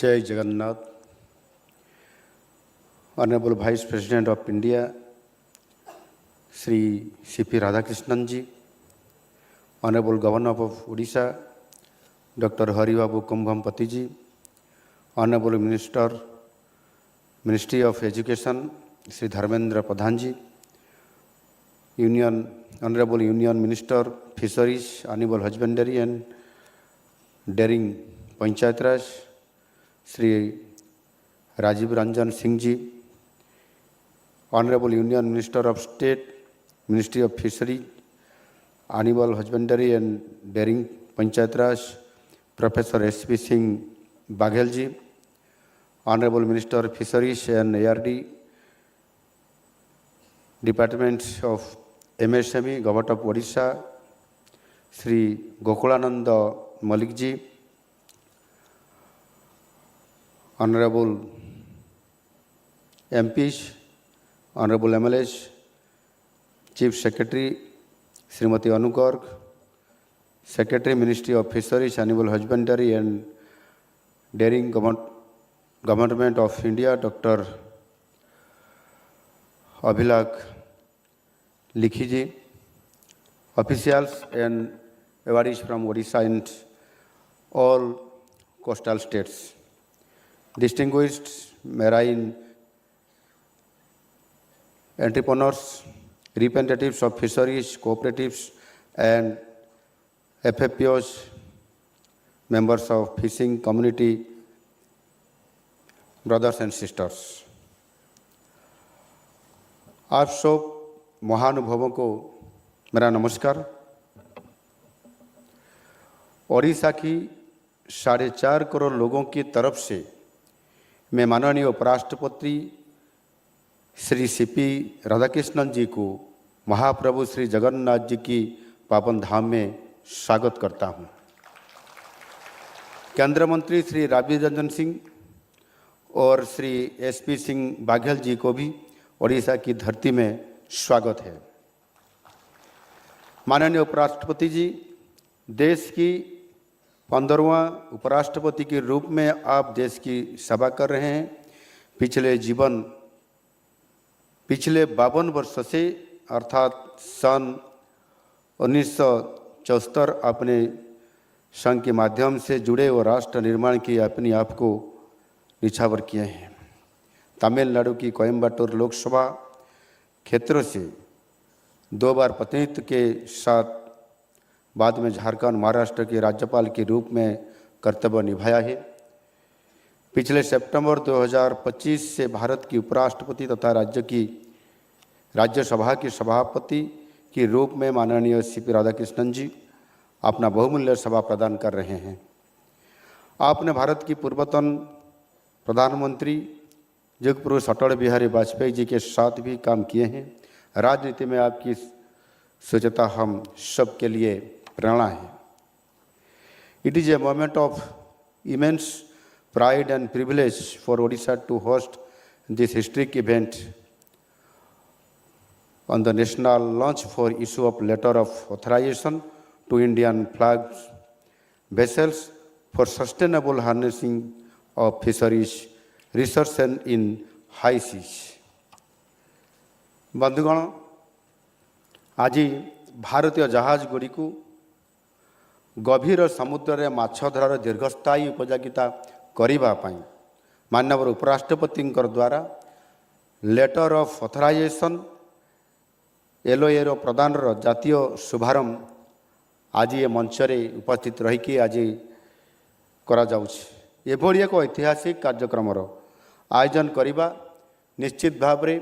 Jai Jagannath, Honorable Vice President of India, Sri C.P. Radhakrishnan ji, Honorable Governor of Odisha, Dr. Haribabu Kumbhampati ji, Honorable Minister, Ministry of Education, Sri Dharmendra Pradhan ji, Honorable Union Minister, Fisheries, Animal Husbandry and Dairying Panchayat Raj, Sri Rajiv Ranjan Singh ji, Honorable Union Minister of State, Ministry of Fisheries, Animal Husbandry and Dairying Panchayat Raj, Professor S.P. Singh Baghel ji, Honorable Minister of Fisheries and ARD, Department of MSME, Government of Odisha, Sri Gokulananda Malik ji, Honorable MPs, Honorable MLAs, Chief Secretary Srimati Anu Garg, Secretary Ministry of Fisheries, Animal Husbandry and Dairying Government of India, Dr. Abhilak Likhi ji, officials and awardees from Odisha and all coastal states, distinguished marine entrepreneurs, representatives of fisheries, cooperatives and FFPOs, members of fishing community, brothers and sisters. आप सब महानुभावों को मेरा नमस्कार। ओडिशा की 4.5 करोड़ लोगों की तरफ से मैं माननीय उपराष्ट्रपति श्री C.P. राधाकृष्णन जी को महाप्रभु श्री जगन्नाथ जी की पावन धाम में स्वागत करता हूँ। केंद्र मंत्री श्री राजीव रंजन सिंह और श्री S.P. सिंह बाघेल जी को भी ओडिशा की धरती में स्वागत है। माननीय उपराष्ट्रपति जी, देश की 15वां उपराष्ट्रपति के रूप में आप देश की सेवा कर रहे हैं। पिछले 52 वर्ष से अर्थात सन 1974 अपने संघ के माध्यम से जुड़े और राष्ट्र निर्माण की अपने आप को निछावर किए हैं। तमिलनाडु की कोयम्बटूर लोकसभा क्षेत्र से 2 बार प्रतिनिधित्व के साथ बाद में झारखंड महाराष्ट्र के राज्यपाल के रूप में कर्तव्य निभाया है। पिछले सितंबर 2025 से भारत की उपराष्ट्रपति तथा राज्यसभा के सभापति के रूप में माननीय C.P. राधाकृष्णन जी अपना बहुमूल्य सेवा प्रदान कर रहे हैं। आपने भारत की पूर्वतन प्रधानमंत्री जगतपुरुष अटल बिहारी वाजपेयी जी के साथ भी काम किए हैं। राजनीति में आपकी सोचता हम सब के लिए प्रेरणा है। It is a moment of immense pride and privilege for Odisha to host this historic event on the national launch for issue of letter of authorization to Indian flag vessels for sustainable harnessing of fisheries research and in high seas. बंधुगण, आज भारतीय जहाज गुड़ी को गभीर समुद्र में माछ धरार दीर्घस्थायी उपयोगिता करने माननीय उपराष्ट्रपति द्वारा लेटर ऑफ ऑथराइजेशन LOA प्रदान जातीय शुभारंभ आज ये मंच रे उपस्थित रही आज करा एभली एक ऐतिहासिक कार्यक्रम आयोजन करने निश्चित भाव में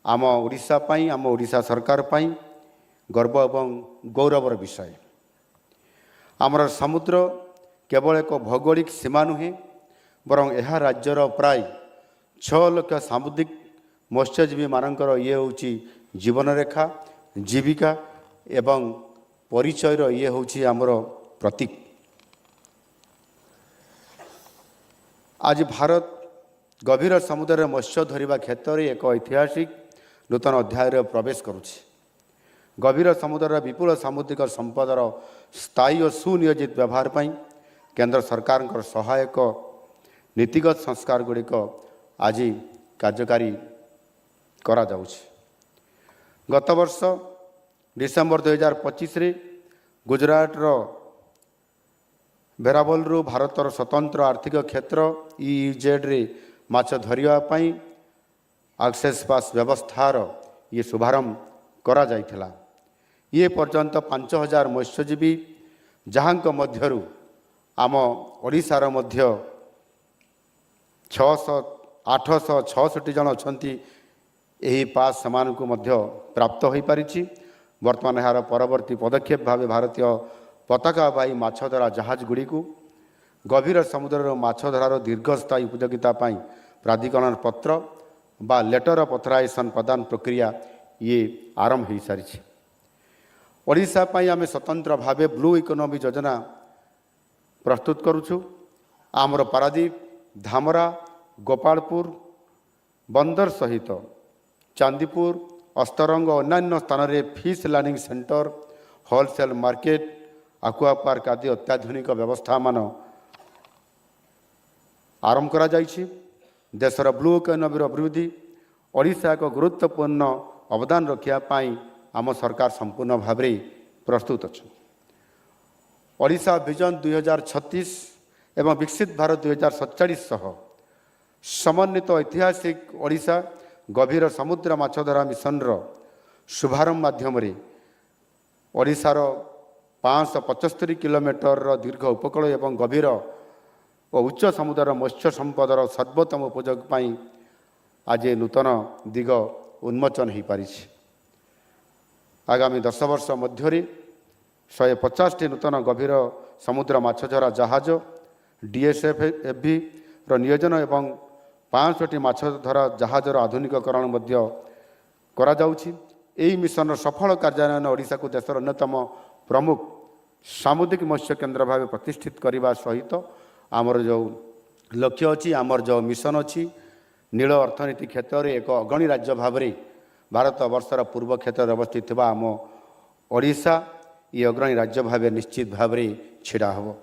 आम ओडिशा पाई आम ओडिशा सरकार पाई गर्व एवं गौरवर विषय। आमर समुद्र केवल एक भौगोलिक सीमा नुहे बरं यह राज्यर प्राय 6 लाख सामुद्रिक मत्स्यजीवी मानकर ये होची जीवन रेखा जीविका एवं परिचयर ये होची आमर प्रतीक। आज भारत गभीर समुद्र में मत्स्य धरिबा क्षेत्र में एक ऐतिहासिक नूतन अध्याय प्रवेश करुछि। गभीर समुद्र विपुल सामुद्रिक संपदर स्थायी और सुनियोजित व्यवहार पर केंद्र सरकार सहायक नीतिगत संस्कार गुड़िक आज कार्यकारी करा जाउछि। गत वर्ष डिसेम्बर 2025 रे गुजरात वेरावलरू भारतर स्वतंत्र आर्थिक क्षेत्र EEZ रे माछ धरिया पई एक्सेस पास व्यवस्थार ये शुभारंभ करा जाइथिला। ये पर्यंत 5000 मत्स्यजीवी जहांक मध्यरु आम ओडिशार मध्य 866 जन अछंती एही पास समान को मध्य प्राप्त होई परिछि। वर्तमान यार परवर्ती पदक्षेप भाव भारतीय पताकाबाही माछधरा जहाज गुड़ी को गभीर समुद्र माछधरार दीर्घस्थायी उपयोगिता पाई प्राधिकरण पत्र बा लेटर ऑफ ऑथराइजेशन प्रदान प्रक्रिया ये आरंभ हो सारी। ओडिशा पाई आमे स्वतंत्र भावे ब्लू इकोनॉमी योजना प्रस्तुत करुछु। आमर पारादीप, धामरा, गोपालपुर बंदर सहित चांदीपुर, अस्तरंग अन्य स्थान में fish landing centre, wholesale market, aqua park आदि अत्याधुनिक व्यवस्था मान आरंभ करा जाइछि। देशर ब्लू इकोनॉमी अभिवृद्धि ओडिशा एक गुरुत्वपूर्ण अवदान रखिया पाई आम सरकार संपूर्ण भाव प्रस्तुत अच्छा। ओडिशा विजन 2036 एवं विकसित भारत 2047 सह समन्वित ऐतिहासिक ओडिशा गभीर समुद्र माछधरा मिशन शुभारंभ माध्यम ओडिशार 575 किलोमीटर दीर्घ उपकूल एवं गभीर और उच्च समुद्र मत्स्य संपदर सर्वोत्तम उपयोग पाई आज नूतन दिग उन्मोचन हो पारि। आगामी 10 वर्ष मध्य 150 नूतन गभीर समुद्र माछधरा जहाज DSFV नियोजन एवं 500 माछधरा जहाजर आधुनिकीकरण करा जाउछि। एही मिशन सफल कार्यान्वयन ओडिशा को देशर अन्यतम प्रमुख सामुद्रिक मत्स्य केन्द्र भाव प्रतिष्ठित करने सहित आमर जो लक्ष्य अच्छी आमर जो मिशन अच्छी नील अर्थनीति क्षेत्र में एक अग्रणी राज्य भाव भारत वर्षर पूर्व क्षेत्र अवस्थित आम ओडिशा ये अग्रणी राज्य भाव निश्चित भाव छिड़ा हम।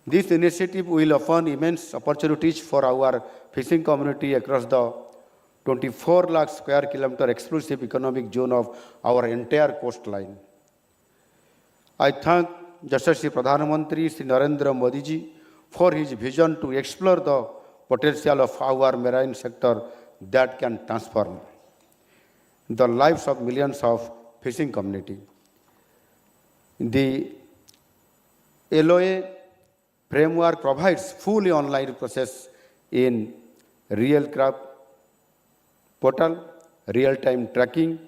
This initiative will open immense opportunities for our fishing community across the 24 lakh square kilometer exclusive economic zone of our entire coastline. I thank Yashasvi Pradhan Mantri Shri Narendra Modi ji for his vision to explore the potential of our marine sector that can transform the lives of millions of fishing community. The LOA framework provides fully online process in real craft portal, real-time tracking,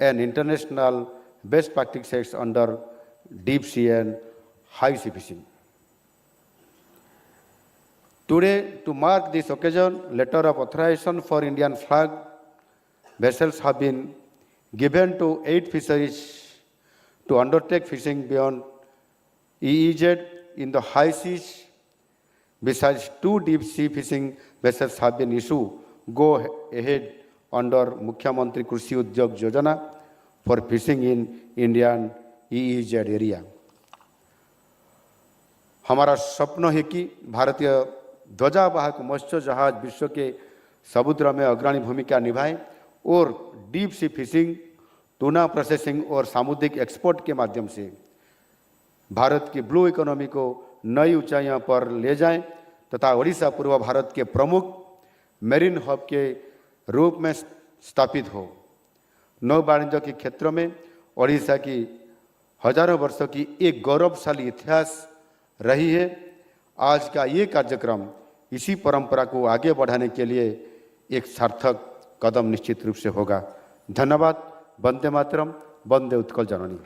and international best practices under deep sea and high sea fishing. Today, to mark this occasion, letter of authorization for Indian flag vessels have been given to 8 fisheries to undertake fishing beyond EEZ in the high seas. Besides, 2 deep sea fishing vessels have been issued go ahead under Mukhyamantri Krishi Udyog Yojana for fishing in Indian EEZ area. हमारा स्वप्न है कि भारतीय ध्वजावाहक मत्स्य जहाज विश्व के समुद्र में अग्रणी भूमिका निभाए और deep sea fishing, tuna processing और सामुद्रिक एक्सपोर्ट के माध्यम से भारत की ब्लू इकोनॉमी को नई ऊंचाइयों पर ले जाएं तथा ओडिशा पूर्व भारत के प्रमुख मेरीन हब के रूप में स्थापित हो। नौ वाणिज्य के क्षेत्र में ओडिशा की हजारों वर्षों की एक गौरवशाली इतिहास रही है। आज का ये कार्यक्रम इसी परंपरा को आगे बढ़ाने के लिए एक सार्थक कदम निश्चित रूप से होगा। धन्यवाद। वंदे मातरम, वंदे उत्कल जननी।